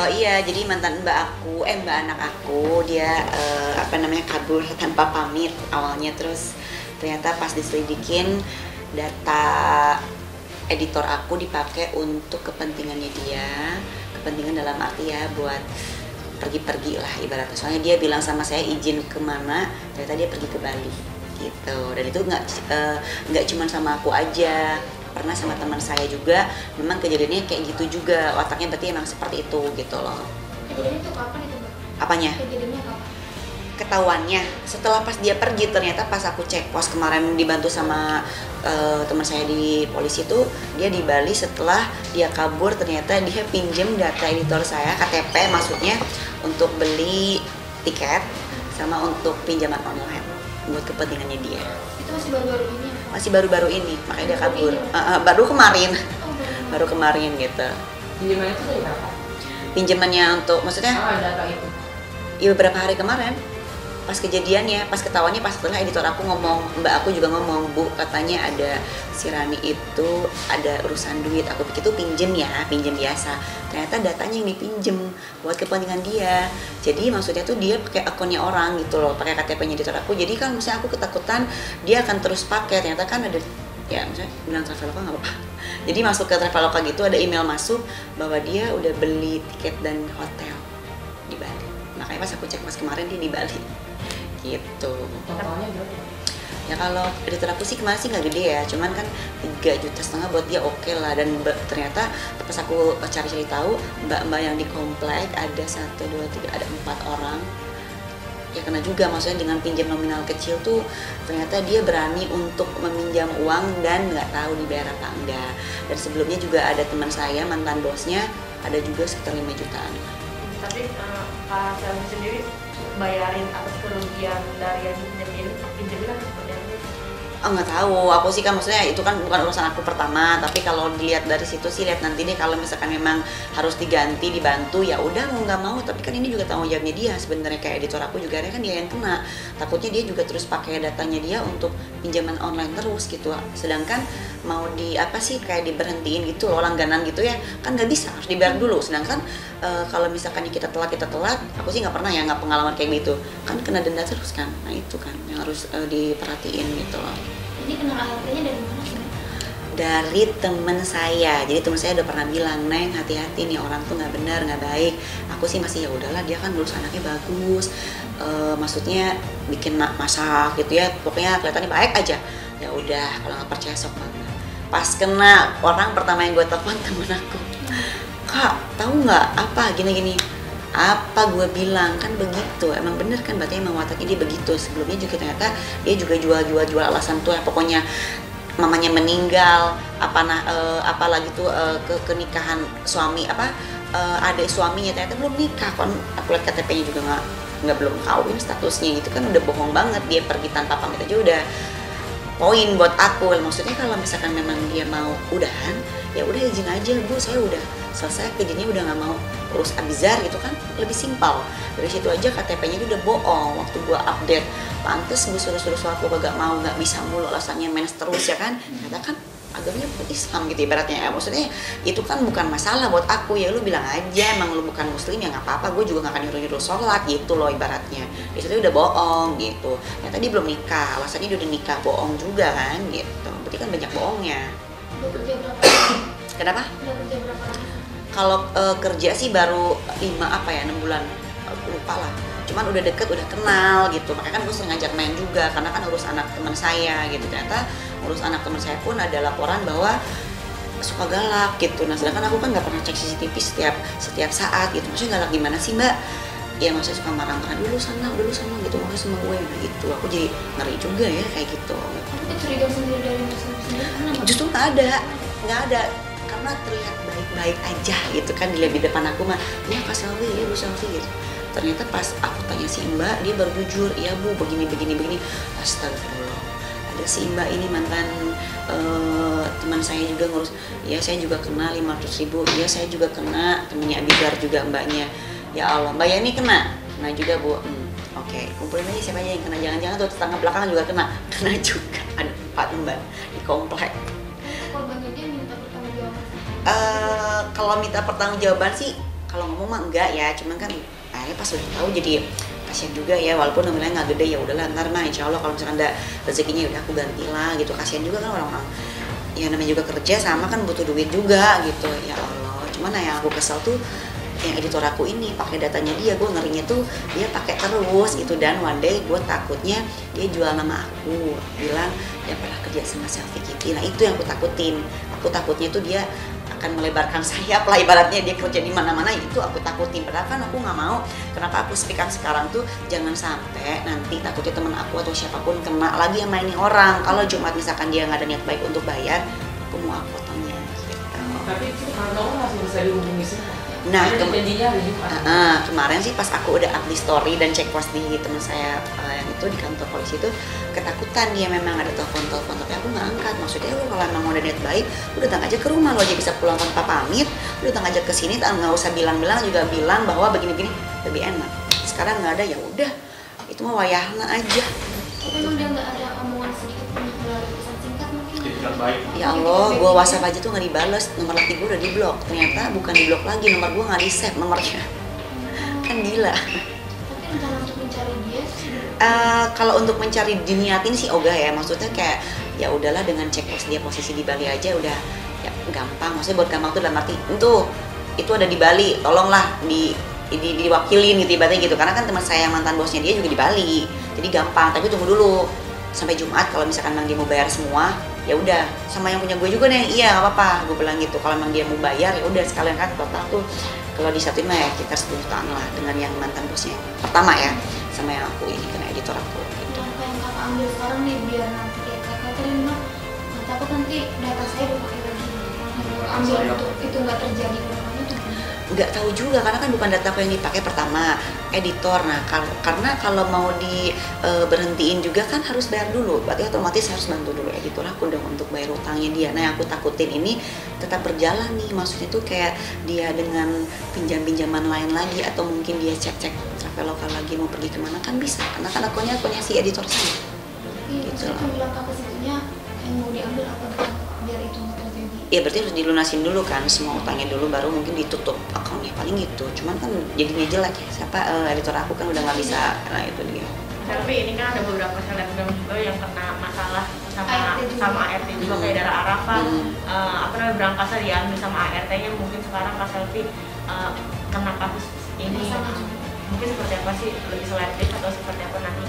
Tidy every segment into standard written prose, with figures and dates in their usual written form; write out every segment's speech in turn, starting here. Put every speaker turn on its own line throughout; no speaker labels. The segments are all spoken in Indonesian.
Iya, jadi mantan mbak anak aku dia kabur tanpa pamit awalnya, terus ternyata pas diselidikin data editor aku dipakai untuk kepentingannya dia, kepentingan dalam arti ya buat pergi-pergi lah ibaratnya. Soalnya dia bilang sama saya izin kemana, ternyata dia pergi ke Bali gitu. Dan itu nggak cuma sama aku aja, pernah sama teman saya juga. Memang kejadiannya kayak gitu juga, otaknya berarti emang seperti itu gitu loh.
Kejadiannya itu kapan itu, Mbak?
Apanya?
Kejadiannya kapan?
Ketahuannya setelah pas dia pergi, ternyata pas aku cek pos kemarin dibantu sama teman saya di polisi itu, dia di Bali. Setelah dia kabur ternyata dia pinjem data editor saya, KTP maksudnya, untuk beli tiket sama untuk pinjaman online buat kepentingannya dia.
Itu masih baru-baru ini ya?
Masih baru-baru ini, makanya dia kabur. Baru kemarin.
Oh,
Baru kemarin gitu.
Pinjaman itu dari apa?
Pinjamannya untuk, maksudnya
Data itu.
ya beberapa hari kemarin pas kejadiannya, pas ketahuannya, pas setelah editor aku ngomong, mbak aku juga ngomong, Bu katanya ada si Rani itu ada urusan duit. Aku pikir itu pinjem biasa, ternyata datanya yang dipinjem buat kepentingan dia. Jadi maksudnya tuh dia pakai akunnya orang gitu loh, pakai KTP-nya editor aku. Jadi kan misalnya aku ketakutan dia akan terus pakai, ternyata kan ada ya misalnya bilang Traveloka nggak apa-apa. Jadi masuk ke Traveloka gitu ada email masuk bahwa dia udah beli tiket dan hotel di Bali. Makanya pas aku cek pas kemarin dia di Bali gitu.
Totalnya berapa?
Ya kalau editor aku sih kemarin sih nggak gede ya, cuman kan 3,5 juta buat dia oke lah. Dan ternyata pas aku cari-cari tahu, mbak-mbak yang di komplek ada 1, 2, 3, ada 4 orang ya kena juga. Maksudnya dengan pinjam nominal kecil tuh ternyata dia berani untuk meminjam uang dan nggak tahu dibayar apa enggak. Dan sebelumnya juga ada teman saya, mantan bosnya, ada juga sekitar 5 jutaan.
Tapi Kak Selvi sendiri bayarin atas kerugian dari yang pinjemin atau seperti apa?
Oh nggak tahu, aku sih kan maksudnya itu kan bukan urusan aku pertama, tapi kalau dilihat dari situ sih lihat nanti deh kalau misalkan memang harus diganti dibantu ya udah mau nggak mau. Tapi kan ini juga tanggung jawabnya dia sebenarnya, kayak editor aku juga kan dia yang kena, takutnya dia juga terus pakai datanya dia untuk pinjaman online terus gitu. Sedangkan mau di apa sih kayak diberhentiin gitu loh, langganan gitu ya kan nggak bisa, harus dibayar dulu. Sedangkan kalau misalkan kita telat, aku sih nggak pernah ya, nggak pengalaman kayak gitu kan, kena denda terus kan. Nah itu kan yang harus diperhatiin gitu loh.
Ini kena ART-nya dari mana sih?
Dari temen saya. Jadi temen saya udah pernah bilang, Neng hati-hati nih orang tuh nggak benar, nggak baik. Aku sih masih ya udahlah, dia kan lulus anaknya bagus, maksudnya bikin masak gitu ya, pokoknya kelihatannya baik aja. Ya udah kalau nggak percaya sok banget. Pas kena, orang pertama yang gue telepon temen aku, Kak tahu nggak apa gini-gini. Apa gue bilang kan begitu, emang bener kan, berarti emang wataknya dia begitu. Sebelumnya juga ternyata dia juga jual alasan tuh ya, pokoknya mamanya meninggal apalagi tuh kenikahan suami adik suaminya ternyata belum nikah kan. Aku lihat KTP-nya juga nggak belum kawin statusnya gitu kan, udah bohong banget. Dia pergi tanpa pamit aja udah poin buat aku. Maksudnya kalau misalkan memang dia mau udahan ya udah izin aja, Bu saya udah selesai kerjanya, udah nggak mau urus Abizar gitu kan, lebih simpel. Dari situ aja KTP-nya itu udah bohong waktu gua update. Pantes gue suruh suatu gak mau, nggak bisa mulu alasannya mens terus ya kan. Ternyata kan agamanya bukan Islam gitu ibaratnya ya. Maksudnya itu kan bukan masalah buat aku, ya lu bilang aja emang lu bukan muslim ya nggak apa-apa, gue juga nggak akan nyuruh sholat gitu loh ibaratnya. Di situ udah bohong gitu. Ternyata dia belum nikah, alasannya dia udah nikah, bohong juga kan gitu. Berarti kan banyak bohongnya.
Udah kerja berapa lama?
Kenapa?
Udah kerja berapa lama?
Kalau kerja sih baru 6 bulan, lupa lah. Cuman udah deket, udah kenal gitu. Makanya kan gue sering ngajak main juga, karena kan urus anak teman saya gitu. Ternyata urus anak teman saya pun ada laporan bahwa suka galak gitu. Nah sedangkan aku kan nggak pernah cek CCTV setiap saat gitu. Maksudnya galak gimana sih mbak? Ya maksudnya suka marah-marah dulu sana gitu, makanya sama gue gitu. Aku jadi ngeri juga ya kayak gitu.
Itu curiga sendiri dari muslim sendiri kenapa?
Justru nggak ada, karena terlihat baik-baik aja gitu kan, dilihat di depan aku mah, ya Kak Selvi, ya Bu Selvi gitu. Ternyata pas aku tanya si Mbak, dia baru jujur, iya Bu begini. Astagfirullah. Ada si Mbak ini mantan teman saya juga ngurus, ya saya juga kena 500.000, ya saya juga kena, temennya Abizar juga mbaknya. Ya Allah, Mbak Yani kena juga Bu. Oke, kumpulin aja siapa aja yang kena, jangan-jangan tuh tetangga belakang juga kena juga. Ada 4 Mbak di komplek.
Korbannya dia minta pertanggungjawaban.
Kalau minta pertanggungjawaban sih, kalau ngomong mah enggak ya, cuman kan akhirnya pas udah tahu jadi kasihan juga ya, walaupun nominalnya nggak gede, ya udahlah ntar mah insya Allah kalau misalkan ada rezekinya udah aku gantilah gitu. Kasihan juga kan orang-orang ya namanya juga kerja sama kan butuh duit juga gitu. Ya Allah, cuman yang aku kesel tuh yang editor aku ini pakai datanya dia, gue ngerinya tuh dia pakai terus gitu. Dan one day gue takutnya dia jual nama aku, bilang dia pernah kerja sama Selfie Kitty. Nah itu yang aku takutin, aku takutnya tuh dia akan melebarkan sayap lah, ibaratnya dia kerja di mana-mana, itu aku takutin. Padahal kan aku nggak mau. Kenapa aku speak up sekarang tuh, jangan sampai nanti takutnya teman aku atau siapapun kena lagi yang mainin orang. Kalau Jumat misalkan dia nggak ada niat baik untuk bayar, aku mau aku potongnya gitu.
Tapi itu kalau masih bisa dihubungi semua.
Nah,
janjinya hari Jumat.
Kemarin sih pas aku udah up di story dan cek post di teman saya yang itu di kantor polisi itu, ketakutan dia memang ada telepon, tapi aku nggak angkat. Maksudnya lu kalau emang udah niat baik, lu datang aja ke rumah, lo aja bisa pulang tanpa pamit, lu datang aja ke sini, nggak usah bilang-bilang, juga bilang bahwa begini-begini lebih enak. Sekarang nggak ada, ya udah, itu mah wayahna aja.
Tapi emang dia nggak ada omongan sedikit pun melalui pesan singkat mungkin?
Itikat baik.
Ya Allah, gue WhatsApp aja tuh nggak dibales, nomor laki gue udah diblok. Ternyata bukan diblok lagi, nomor gue nggak di save nomornya. Kan gila.
Tapi rencana untuk mencari dia sih.
Kalau untuk mencari diniatin sih ogah ya, maksudnya kayak ya udahlah dengan cek pos dia posisi di Bali aja udah ya gampang. Maksudnya buat gampang tuh dalam arti itu ada di Bali, tolonglah diwakilin gitu ibaratnya gitu. Karena kan teman saya yang mantan bosnya dia juga di Bali, jadi gampang. Tapi tunggu dulu sampai Jumat, kalau misalkan Bang dia mau bayar semua, ya udah sama yang punya gue juga nih, iya nggak apa-apa, gue bilang gitu. Kalau emang dia mau bayar ya udah sekalian kan total tuh kalau disatuin mah ya sekitar 10 jutaan lah dengan yang mantan bosnya pertama ya, sama yang aku ini kena editor aku gitu.
Langkah yang kakak ambil sekarang nih biar nanti kayak kakak terima, nggak takut nanti data saya dipakai lagi. Langkah yang kakak ambil untuk itu nggak terjadi ke depannya tuh gimana?
Nggak tahu juga karena kan bukan data aku yang dipakai pertama, editor. Nah karena kalau mau berhentiin juga kan harus bayar dulu, berarti otomatis harus bantu dulu editor aku dong untuk bayar utangnya dia. Nah yang aku takutin ini tetap berjalan nih, maksudnya tuh kayak dia dengan pinjaman lain lagi, atau mungkin dia cek Traveloka lagi mau pergi kemana kan bisa, karena kan akunnya si editor saya.
Iya,
Gitu
saya
loh.
tuh bilang kakak situnya yang mau diambil apa bukan biar itu nggak terjadi.
Ya berarti harus dilunasin dulu kan semua utangnya dulu, baru mungkin ditutup akunnya, paling gitu. Cuman kan jadinya jelek ya, siapa editor aku kan udah nggak bisa, nah itu dia.
Tapi ini kan ada beberapa selebgram juga yang kena masalah
ART
ART juga kayak Dara Arafah, apa namanya, berangkasa diambil sama ART-nya. Mungkin sekarang Kak Selfie kena kasus ini,
Sama juga.
mungkin seperti apa sih, lebih selektif atau seperti apa nanti?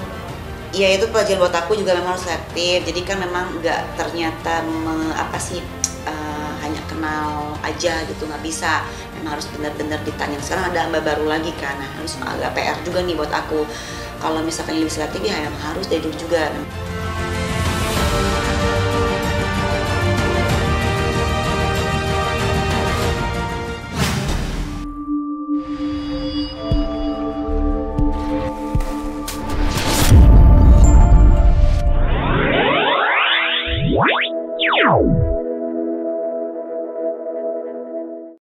Iya itu pelajaran buat aku juga memang harus selektif. Jadi kan memang nggak ternyata hanya kenal aja gitu, nggak bisa. Memang harus benar-benar ditanya. Sekarang ada mbak baru lagi kan, nah, harus agak PR juga nih buat aku. Kalau misalkan lebih selektif ya memang harus dari dulu juga.